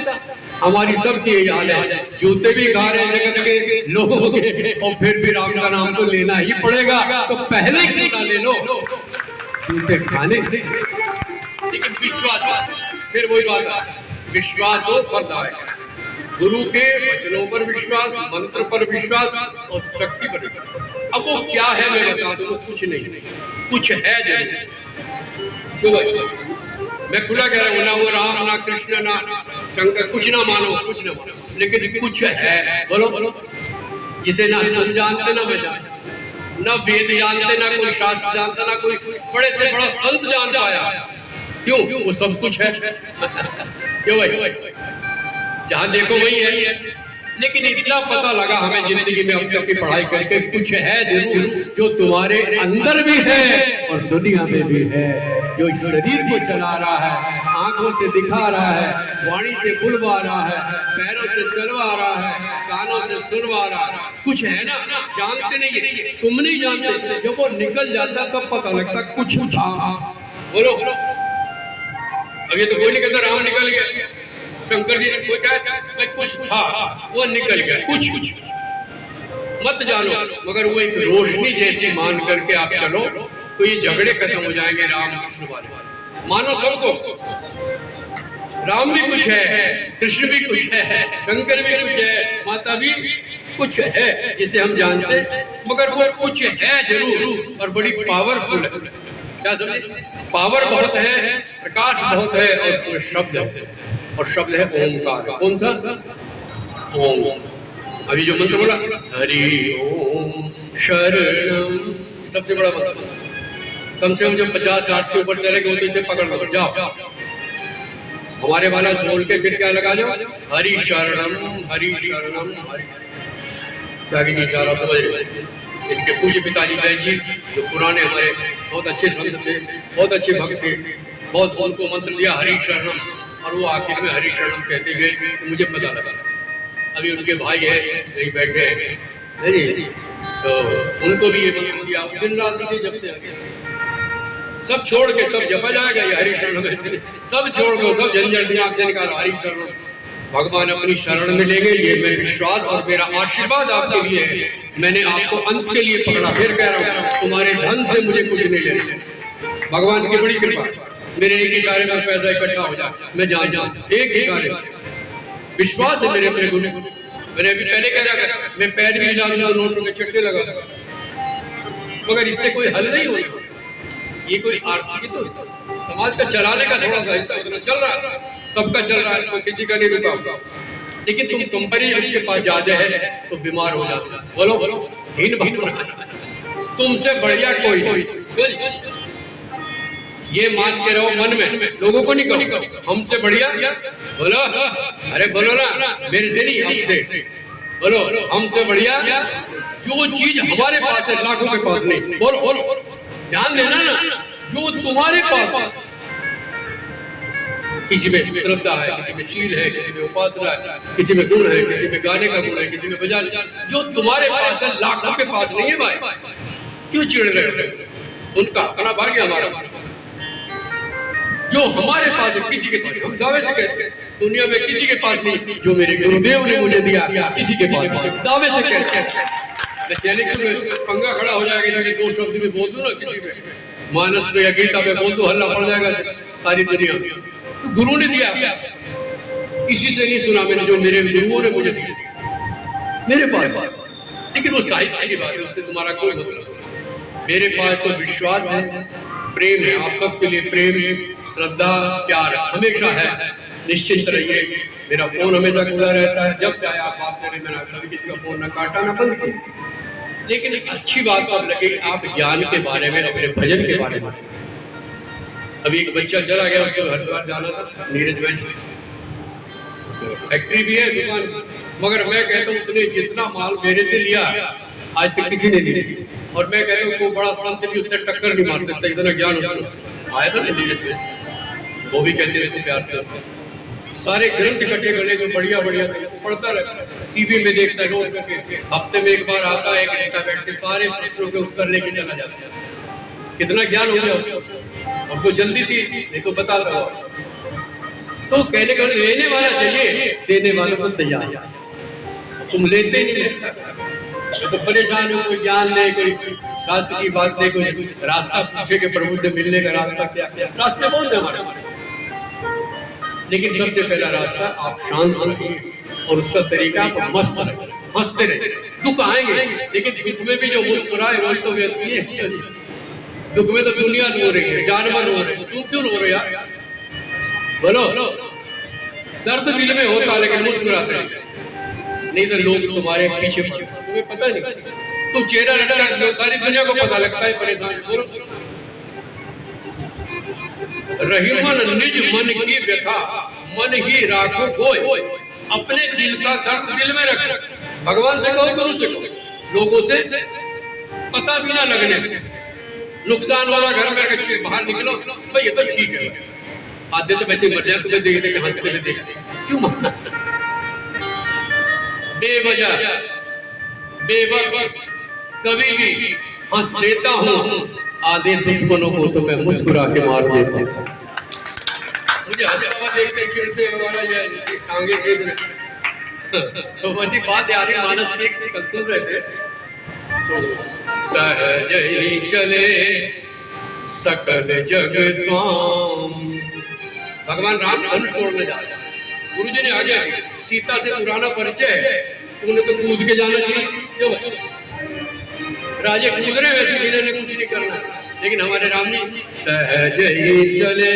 [SPEAKER 1] हमारी सबकी यही हाल है, जूते भी खा रहे जगत के लोगों के और फिर भी राम का नाम तो लेना ही पड़ेगा। तो पहले ही ले लो जूते खाने। लेकिन विश्वास, फिर वही बात है, विश्वास हो फलता है। गुरु के वचनों पर विश्वास, मंत्र पर विश्वास और शक्ति पर विश्वास। अब वो क्या है मैं बता दूं, कुछ नहीं, कुछ है जो मैं खुला कह रहा हूँ ना, वो राम ना कृष्ण ना शंकर, कुछ ना मानो, कुछ ना मानो, लेकिन कुछ है। बोलो बोलो, जिसे ना तुम जानते ना मैं जानता, ना वेद जानते, ना कोई शास्त्र जानता, ना कोई बड़े से बड़ा संत जान पाया। क्यों? वो सब कुछ है। क्यों भाई? जहाँ देखो वही है। लेकिन इतना पता लगा हमें जिंदगी में अब तक की पढ़ाई करके, कुछ है जरूर जो तुम्हारे अंदर भी है और दुनिया में भी है, जो इस शरीर को चला रहा है, आंखों से दिखा रहा है, वाणी से बुलवा रहा है, पैरों से चलवा रहा है, कानों से सुनवा रहा है। कुछ है ना, जानते नहीं है, तुम नहीं जानते। जब वो निकल जाता तब पता लगता कुछ था। बोलो अब ये तो कोई नहीं कहता राम निकल गया, शंकर जी ने कोई कहा कुछ था, वो निकल गया। कुछ मत जानो, मगर वो एक रोशनी जैसी मान करके आप चलो तो ये झगड़े खत्म हो जाएंगे। राम कृष्ण वाले मानो सबको, राम भी कुछ है, कृष्ण भी कुछ है, शंकर भी कुछ है, माता भी कुछ है जिसे हम जानते, मगर वो कुछ है जरूर और बड़ी पावरफुल है। क्या समझे? पावर बहुत है, प्रकाश बहुत है और उसमें शब्द है, और शब्द है ओमकार। कौन सा? ओम। अभी जो मंत्र बोला हरि ओम शरणम, सबसे बड़ा मंत्र। कम से कम जो 50-60 के ऊपर चलेगा तो इसे पकड़ लो, जाओ। हमारे वाला बोल के फिर क्या लगा जाओ, हरि शरणम हरि शरणम हरि। क्या की सारा समझ गए। इनके पूज्य पिताजी जैन जी जो पुराने हमारे बहुत अच्छे संत थे, बहुत अच्छे भक्त थे, बहुत उनको मंत्र दिया हरि शरणम, और वो आखिर में हरि शरणम कहते गए, तो मुझे पता लगा। अभी उनके भाई है कहीं बैठे हैं, तो उनको भी ये मंत्र दिया, दिन रात इसे जपते आगे। सब छोड़ के तब जपा जाएगा ये हरि शरणम, सब छोड़ दो, सब झंझट दिमाग से निकालो, हरि शरणम। भगवान अपनी शरण में लेंगे, ये मेरा विश्वास और मेरा आशीर्वाद आपके लिए है। मैंने आपको अंत के लिए पकड़ा, फिर कह रहा हूँ तुम्हारे धन से मुझे कुछ नहीं लेना। भगवान की बड़ी कृपा, मेरे एक इशारे में पैसा इकट्ठा हो जाए, मैं जान जाऊँ एक इशारे। विश्वास है मेरे अपने गुरु। मैंने अभी पहले कह रहा था मैं पैर भी हिला दूंगा, नोटों के चट्टे लगा, मगर इससे कोई हल नहीं होगा। ये कोई आर्थिक तो समाज का चलाने का थोड़ा सा हिस्सा उतना चल रहा है, सबका चल रहा है, तो किसी का नहीं रुका। लेकिन तुम कंपनी जिसके पास ज्यादा है तो बीमार हो जाते हो। बोलो बोलो, हीन भावना, तुमसे बढ़िया कोई नहीं। ये मान के रहो मन में, लोगों को नहीं कहो हमसे बढ़िया। बोलो अरे बोलो ना, मेरे से नहीं हमसे बोलो, हमसे बढ़िया जो चीज हमारे पास है लाखों के पास नहीं। बोलो बोलो, ध्यान देना ना, जो तुम्हारे पास है। किसी में श्रद्धा है, किसी में शील है, किसी में उपासना है, किसी में गुण है, किसी में गाने का गुण है, किसी में बजाने। जो तुम्हारे पास है लाखों के पास नहीं है भाई, क्यों चिढ़ रहे हो? उनका अपना भाग्य हमारा। जो हमारे पास है किसी के पास, हम दावे से कहते हैं दुनिया में किसी के पास नहीं, जो मेरे गुरुदेव ने मुझे दिया किसी के पास दावे से कहते हैं। पंगा खड़ा हो जाएगा, लेकिन 2 शब्द में बोल दो ना, किसी में मानस में या गीता में बोल दो, हल्ला पड़ जाएगा सारी दुनिया में। तो गुरु ने दिया, किसी से नहीं सुना मैंने, जो मेरे गुरुओं ने मुझे दिया मेरे पास। लेकिन वो साहित्य की बात है, उससे तुम्हारा कोई मतलब। मेरे पास तो विश्वास है, प्रेम है, आप सबके लिए प्रेम, श्रद्धा, प्यार हमेशा है। निश्चिंत रहिए, मेरा फोन हमेशा खुला रहता है, जब चाहे आप बात करें। मैंने कभी किसी का फोन न काटा न बंद किया। लेकिन एक अच्छी बात अब लगे, आप ज्ञान के बारे में, अपने भजन के बारे में। अभी एक बच्चा चला गया, उसको हरिद्वार जाना था, नीरज वैश्य, फैक्ट्री भी है, दुकान, मगर मैं कहता हूँ उसने जितना माल मेरे से लिया आज तक किसी ने नहीं लिया। और मैं कहता हूँ कोई बड़ा संत भी उससे टक्कर नहीं मार सकता, इतना ज्ञान उसको आया था ना नीरज वैश्य। वो भी कहते हैं प्यार करते, सारे ग्रंथ इकट्ठे कर लेंगे, बढ़िया बढ़िया पढ़ता रहता है, टीवी में देखता है, रोज करके हफ्ते में एक बार आता है, एक घंटा बैठ के सारे प्रश्नों के उत्तर लेके चला जाता है। कितना ज्ञान हो गया, हमको जल्दी थी नहीं तो बताता हो। तो कहने का लेने वाला चाहिए, देने वाले को तैयार। तुम लेते नहीं, तो परेशान हो, कोई ज्ञान नहीं, कोई शास्त्र की बात नहीं, कोई रास्ता पूछे के प्रभु से मिलने का रास्ता क्या क्या, रास्ते बहुत है हमारे। लेकिन सबसे पहला रास्ता आप शांत रहिए, और उसका तरीका आप मस्त रहे, हंसते रहे। दुख आएंगे, लेकिन दुख में भी जो मुस्कुराए वही तो व्यक्ति है। दुख में तो दुनिया रो रही है, जानवर रो रहे हैं, तुम क्यों रो रहे यार? बोलो, दर्द दिल में होता लेकिन मुस्कुराते हैं, नहीं तो लोग तुम्हारे पीछे पड़ते, तुम्हें पता नहीं। तुम चेहरा रखता है, सारी दुनिया को पता लगता है परेशान। बोलो, रहीमन निज मन की व्यथा, मन ही राखो गोय। अपने दिल का दर्द दिल में रख, भगवान से कहो, गुरु से कहो, लोगों से पता भी ना लगने। नुकसान वाला घर में रखे, बाहर निकलो भाई ये तो ठीक है, आधे तो बच्चे मर जाए, तुम्हें देख देख हंसते हुए देख, क्यों मारना? बेवजह बेवक्त कभी भी हंस देता हूँ, आधे दुश्मनों को तो मैं मुस्कुरा के मार देता हूँ। मुझे हंसा हुआ देखते चिढ़ते वाला ये टांगे खींच रहे, तो वही बात याद है, मानस के कल सुन रहे थे, तो सहज ही चले सकल जग स्वाम। भगवान राम धनुष तोड़ने जा रहे, गुरु जी ने आगे सीता से पुराना परिचय है, उन्हें तो कूद के जाना चाहिए, क्यों राजे कूद रहे वैसे इन्होंने कुछ नहीं करना। लेकिन हमारे राम जी सहज ही चले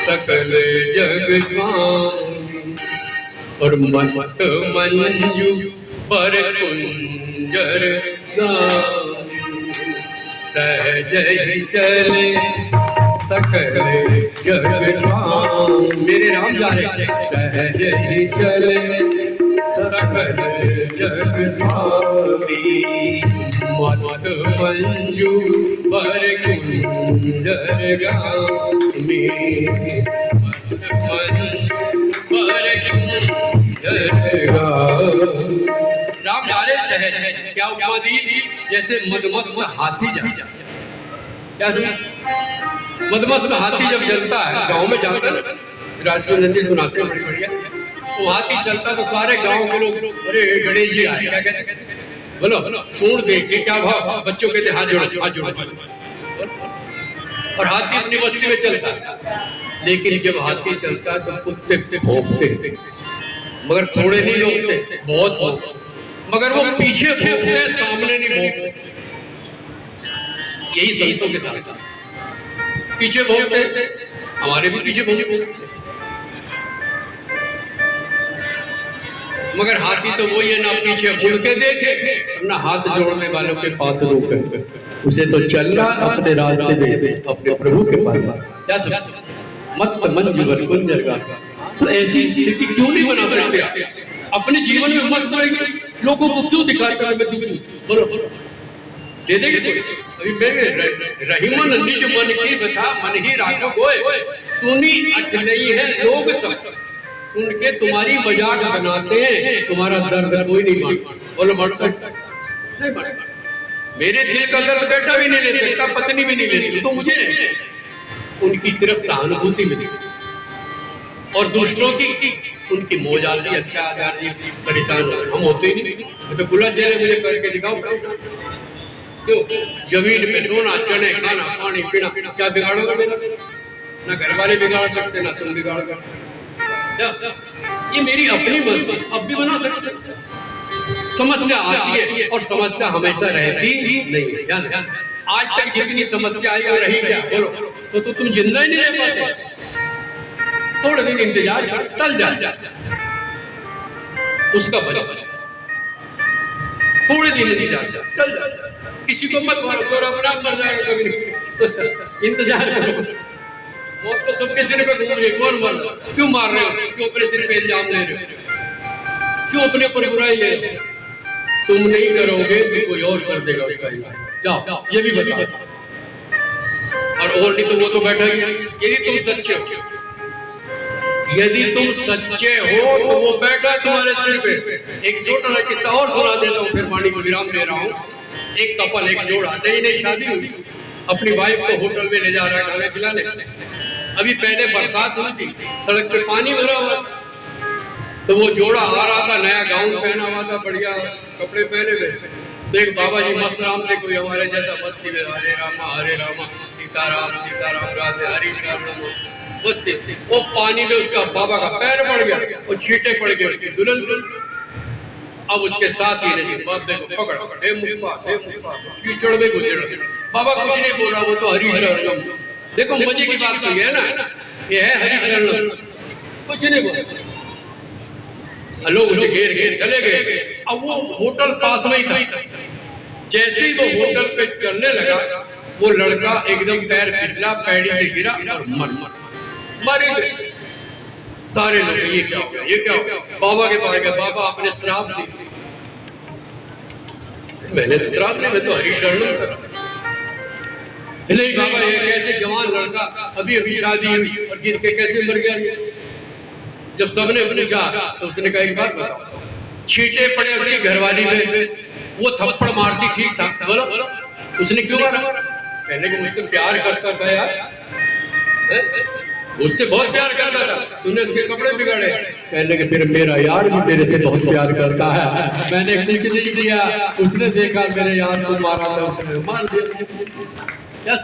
[SPEAKER 1] सकल जग स्वाम, और मत मंजू बर कुंजर गामी, सहज ही चले सकल जग स्वामी। मेरे राम जा रहे, सहज ही चले सकल जग स्वामी, मत मंजू बर कुंजर गामी, मत मंजू बर कुंजर गामी। राम जा रहे सहज, क्या उपमा दी? जैसे मदमस्त हाथी जा, क्या मदमस्त हाथी जब चलता है, गांव में जाता है, राष्ट्रीय नंदी सुनाते हैं बड़ी बढ़िया, तो हाथी चलता तो सारे गांव के लोग, अरे गणेश जी आए, क्या कहते हैं, बोलो सूंड देख के क्या भाव, बच्चों कहते हाथ जोड़ो हाथ जोड़ो, और हाथी अपनी बस्ती में चलता है। लेकिन जब हाथी चलता है तो कुत्ते भौंकते, मगर थोड़े नहीं भौंकते, बहुत भौंकते, मगर वो पीछे भौंकते, सामने नहीं भौंकते। यही संतों के साथ पीछे भौंकते, हमारे भी पीछे भौंकते, मगर हाथी तो वही है, ना पीछे मुड़ के देखे, ना हाथ जोड़ने वालों के पास रोके, उसे तो चलना अपने रास्ते में अपने प्रभु के पास। क्या सब मत मंजू बर कुंजर गामी। तो ऐसी स्थिति क्यों नहीं बना सकते? अपने जीवन में मस्त रहेंगे, लोगों को क्यों दिखाते हैं मैं दुखी? बोलो दे देंगे तो। अभी मेरे रहीमा नंदी जो मन की बता, मन ही राखो गोए, सुनी अट नहीं है लोग सब, सुन के तुम्हारी मजाक बनाते हैं, तुम्हारा दर्द कोई नहीं मानता। बोलो मानता नहीं मानता। मेरे दिल का दर्द बेटा भी नहीं ले सकता, पत्नी भी नहीं लेती, तो मुझे उनकी सिर्फ सहानुभूति मिली, और दूसरों की उनकी मौज आती। अच्छा आधार जी परेशान हो, हम होते ही नहीं, तो बुला जेल मुझे करके दिखाओ, क्यों? जमीन पे सोना, चने, खाना, पानी, पीना, क्या बिगाड़ोगे? ना घर वाले बिगाड़ सकते, ना तुम बिगाड़ सकते। ये मेरी अपनी मस्ती, अब भी बना सकते। समस्या आती है और समस्या हमेशा रहती नहीं है। ध्यान, आज तक जितनी समस्या आई वो रही क्या? बोलो तो तुम जिंदा ही नहीं रह पाते। थोड़े दिन इंतजार कर, टल जा उसका भला, थोड़े दिन इंतजार कर, टल जा। किसी को मत मारो, थोड़ा अपना मर जाएगा कभी, इंतजार करो। मौत तो सबके सिर पे घूम रही, कौन मर रहा? क्यों मार रहे हो? क्यों अपने सिर पे इल्जाम ले रहे हो? क्यों अपने पर बुराई ले रहे हो? तुम नहीं करोगे तो कोई और कर देगा उसका इलाज। जाओ, ये भी बता। और नहीं तो वो तो बैठा ही। यदि तुम सच्चे हो, यदि तुम सच्चे हो तो वो बैठा तुम्हारे सिर पे। एक छोटा सा किस्सा और सुना देता हूँ, फिर वाणी को विराम दे रहा हूँ। एक कपल, एक जोड़ा, नई शादी हुई, अपनी वाइफ को होटल में ले जा रहा है खाने खिलाने। अभी पहले बरसात हुई थी, सड़क पे पानी भरा हुआ, तो वो जोड़ा आ रहा था, नया गाउन पहना हुआ था, बढ़िया कपड़े पहने हुए। तो एक बाबा जी मस्त राम थे, कोई हमारे जैसा मस्ती में हरे रामा सीताराम सीताराम राधे हरि राम मस्ती। वो पानी में उसका बाबा का पैर पड़ गया, वो छींटे पड़ गए उसकी दुल्हन। अब उसके साथ ही नहीं, बाबे को पकड़ कीचड़ में घुसे। बाबा कुछ नहीं बोल रहा, वो तो हरि शरणम। देखो मजे की बात तो है ना, ये है हरि शरणम, कुछ नहीं बोल। लोग उसे घेर घेर चले गए। अब वो होटल पास में ही था। जैसे ही वो होटल पे चलने लगा, वो लड़का एकदम पैर फिसला, पैड़ी से गिरा और मर गए। सारे लोग ये क्या हो गया, ये क्या हो गया? बाबा के पास गए, बाबा आपने श्राप दी। मैंने तो श्राप नहीं, मैं तो हरि शरणम कर। नहीं बाबा, ये कैसे जवान लड़का, अभी शादी हुई और गिर के कैसे मर गया? जब सबने पूछा तो उसने कहा एक बात बताओ, छींटे पड़े उसकी घरवाली में, वो थप्पड़ मारती ठीक था, बोलो उसने क्यों मारा? कहने को मुझसे प्यार करता था यार, उससे बहुत प्यार करता था, तूने उसके कपड़े बिगाड़े। कहने के फिर मेरा यार भी मेरे से बहुत प्यार करता है, मैंने कुछ नहीं किया, उसने देखा मेरे यार को मारा था, उसने मार दिया।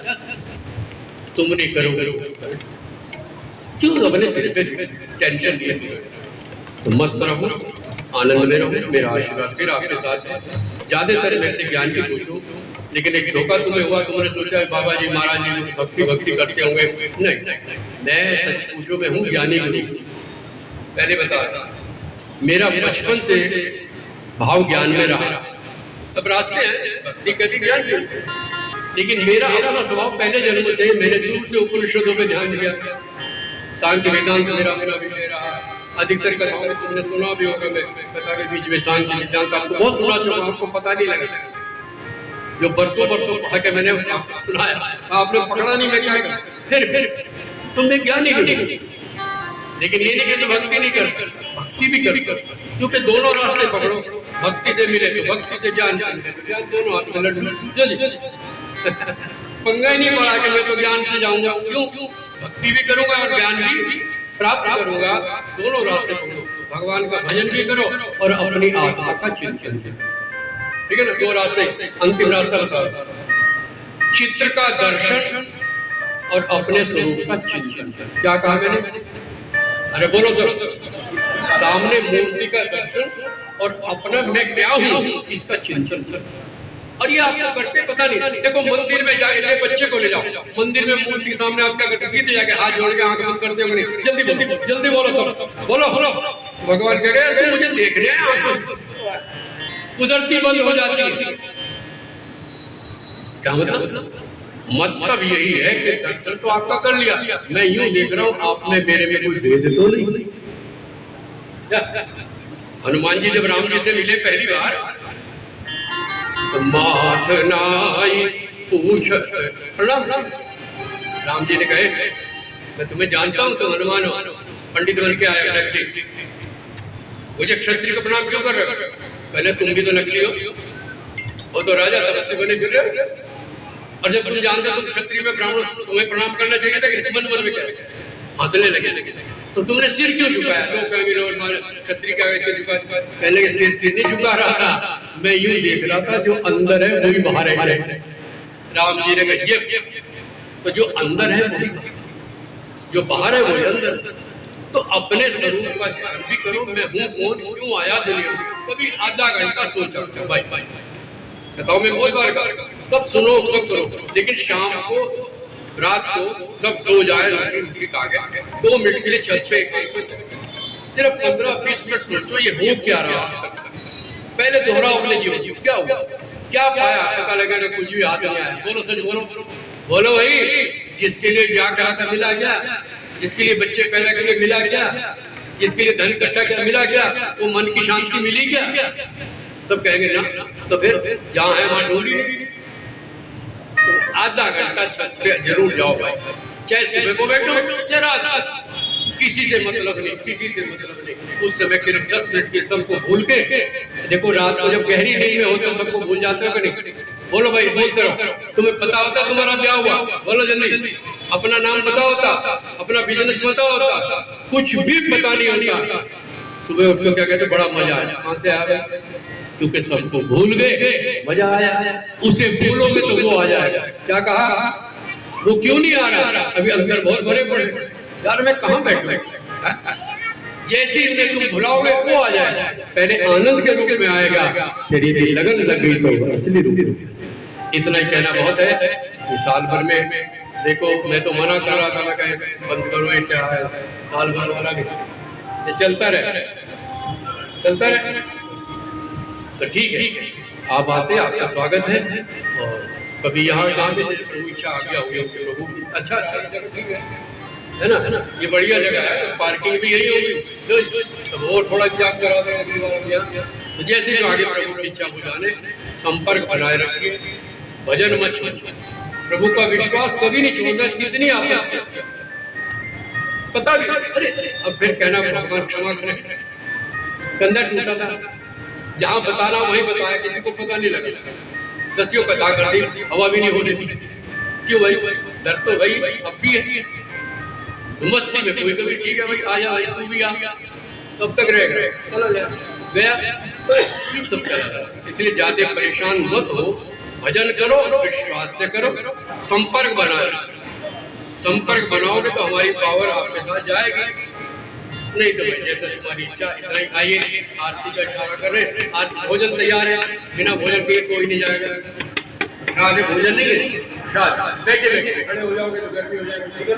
[SPEAKER 1] तुम नहीं करोगे, क्यों अपने सिर पे टेंशन लिए? तो मस्त रहो, आनंद में रहो, मेरा आशीर्वाद फिर आपके साथ है। ज्यादातर मेरे से ज्ञान की पूछो, लेकिन एक धोखा तुम्हें हुआ, तुमने सोचा बाबा जी महाराज जी भक्ति करते होंगे। नहीं, मैं सच पूछो में हूँ ज्ञानी गुरु। पहले बता, मेरा बचपन से भाव ज्ञान में रहा। सब रास्ते हैं, भक्ति कभी ज्ञान भी, लेकिन मेरा अपना स्वभाव पहले जन्म से मैंने शुरू से उपनिषदों पे ध्यान दिया। सांख्य वेदांत मेरा विषय रहा। अधिकतर कथाओं में तुमने सुना भी होगा, मैं कथा के बीच में सांख्य वेदांत आपको बहुत सुना चुका, आपको पता नहीं लगा। जो बरसों पढ़ा के मैंने आपको सुनाया, आपने पकड़ा नहीं, मैं क्या करूं? फिर तुमने ज्ञान नहीं कर, लेकिन ये नहीं कि भक्ति नहीं कर, भक्ति भी कर, क्योंकि दोनों रास्ते पकड़ो। भक्ति से मिले तो भक्ति से ज्ञान, ज्ञान दोनों हाथ में लड्डू। पंगा ही नहीं पड़ा कि मैं तो ज्ञान से जाऊंगा, क्यों? भक्ति भी करूंगा और ज्ञान भी प्राप्त करूंगा। दोनों रास्ते पकड़ो, भगवान का भजन भी करो और अपनी आत्मा का चिंतन भी। ठीक है ना? दो रास्ते। अंतिम रास्ता बताओ, चित्र का दर्शन और अपने स्वरूप का चिंतन। क्या कहा मैंने? अरे बोलो सर। सामने मूर्ति का दर्शन और अपना मैं क्या हूँ इसका चिंतन कर। और ये आपको करते पता नहीं। देखो मंदिर में जाके बच्चे को ले जाओ, मंदिर में मूर्ति के सामने आप क्या करते? सीधे जाके हाथ जोड़ के आंख बंद करते हो नहीं? जल्दी बोलो सब, बोलो। भगवान कह रहे हैं मुझे देख रहे हैं, आप कुदरती बंद हो जाती है। क्या मतलब यही है कि दर्शन तो आपका कर लिया, मैं यूं देख रहा हूं आप में मेरे में कोई भेद तो नहीं। हनुमान जी जब राम जी से मिले पहली बार, तो माथ नाई पूछ प्रणाम। राम जी ने कहे मैं तुम्हें जानता हूं, तुम हनुमान हो, पंडित बन के आए नकली, मुझे क्षत्रिय को प्रणाम क्यों कर रहे हो? पहले तुम भी तो नकली हो, वो तो राजा तपस्वी बने फिर रहे। और जब तुम जानते तुम क्षत्रिय में ब्राह्मण, तुम्हें प्रणाम करना चाहिए था कि मन में क्या हंसने लगे? तो तुमने सिर क्यों झुकाया? लोग कहेंगे क्षत्रिय का सिर झुका, पहले के सिर नहीं झुका रहा था, मैं यूं देख रहा था जो अंदर है वही बाहर है। राम जी ने कहा तो जो अंदर है वही, जो बाहर है वही अंदर। तो अपने स्वरूप का ध्यान भी करो, मैं हूँ कौन, क्यों आया दुनिया में। कभी आधा घंटा सोचा भाई बताओ, मैं बहुत बार सब सुनो सब करो, लेकिन शाम को रात को सब सो जाए, आगे 2 मिनट के लिए छत पे सिर्फ 15-20 मिनट सोचो ये हो क्या रहा। पहले दोहराओ अपने जीवन, क्या हुआ, क्या पाया, पता लगेगा कुछ भी हाथ नहीं आया। बोलो सच बोलो भाई, जिसके लिए ब्याह करा था मिला क्या? जिसके लिए बच्चे पैदा करके मिला क्या? जिसके लिए धन इकट्ठा किया मिला क्या? वो मन की शांति मिली क्या? सब कहेंगे ना। तो फिर जहाँ है वहां ढूंढी। तो आधा घंटा छत पे जरूर जाओ भाई, चाहे सुबह को बैठो या रात, किसी से मतलब नहीं। उस समय के 10 मिनट के सबको भूल के देखो, रात को जब गहरी नींद में होते हो सबको भूल जाते हो कि नहीं? बोलो भाई, बोलते रहो। तुम्हें पता होता तुम्हारा ब्याह हुआ, बोलो जल्दी। अपना नाम पता होता, अपना बिजनेस पता होता, कुछ भी पता नहीं होता। सुबह उठ के क्या कहते, बड़ा मजा आया। कहां से आ गया? क्योंकि सबको भूल गए, मजा आया। उसे भूलोगे तो वो आ जाएगा। क्या कहा? वो क्यों नहीं आ रहा? अभी अंदर बहुत भरे पड़े यार, मैं कहां बैठूं? जैसे ही उन्हें तुम भुलाओगे वो आ जाएगा। पहले आनंद के रूप में आएगा, फिर यदि लगन लग गई तो असली रूप। इतना ही कहना बहुत है। साल भर में देखो, मैं तो मना कर रहा था, मैं कहे बंद करो, ये क्या है साल भर वाला भी, ये चलता रहे। तो ठीक है, आप आते, आपका स्वागत है। और कभी यहाँ प्रभु इच्छा आ गया होगी प्रभु की, अच्छा ठीक है ना? ये बढ़िया जगह है, पार्किंग भी यही होगी, तो और थोड़ा इंतजाम करा देगा। तो जैसे जो आगे प्रभु की इच्छा हो जाने, संपर्क बनाए रखिए, भजन मत छोड़िए, प्रभु का विश्वास कभी नहीं छोड़ना। कितनी आप पता नहीं, अरे अब फिर कहना भगवान क्षमा करें, कंधा टूटा था, जहाँ बताना वहीं बताया, किसी को पता नहीं लगा। दसियों कथा कर दी, हवा भी नहीं होने दी। क्यों भाई? डर तो भाई अब भी है। मस्ती में कोई कभी ठीक है भाई, आ जा भाई, तू भी आ, कब तक रहेगा? चला गया ये सब चला। इसलिए ज्यादा परेशान मत हो, भजन करो, विश्वास से करो, संपर्क बनाओगे तो हमारी पावर आपके साथ जाएगी। नहीं तो भाई जैसे तुम्हारी इच्छा, इतना ही। आइए, आरती का इशारा कर रहे हैं। आरती भोजन तैयार है, बिना भोजन के कोई नहीं जाएगा। भोजन नहीं है, बैठे खड़े हो जाओगे तो गर्मी हो जाएगी। ठीक है।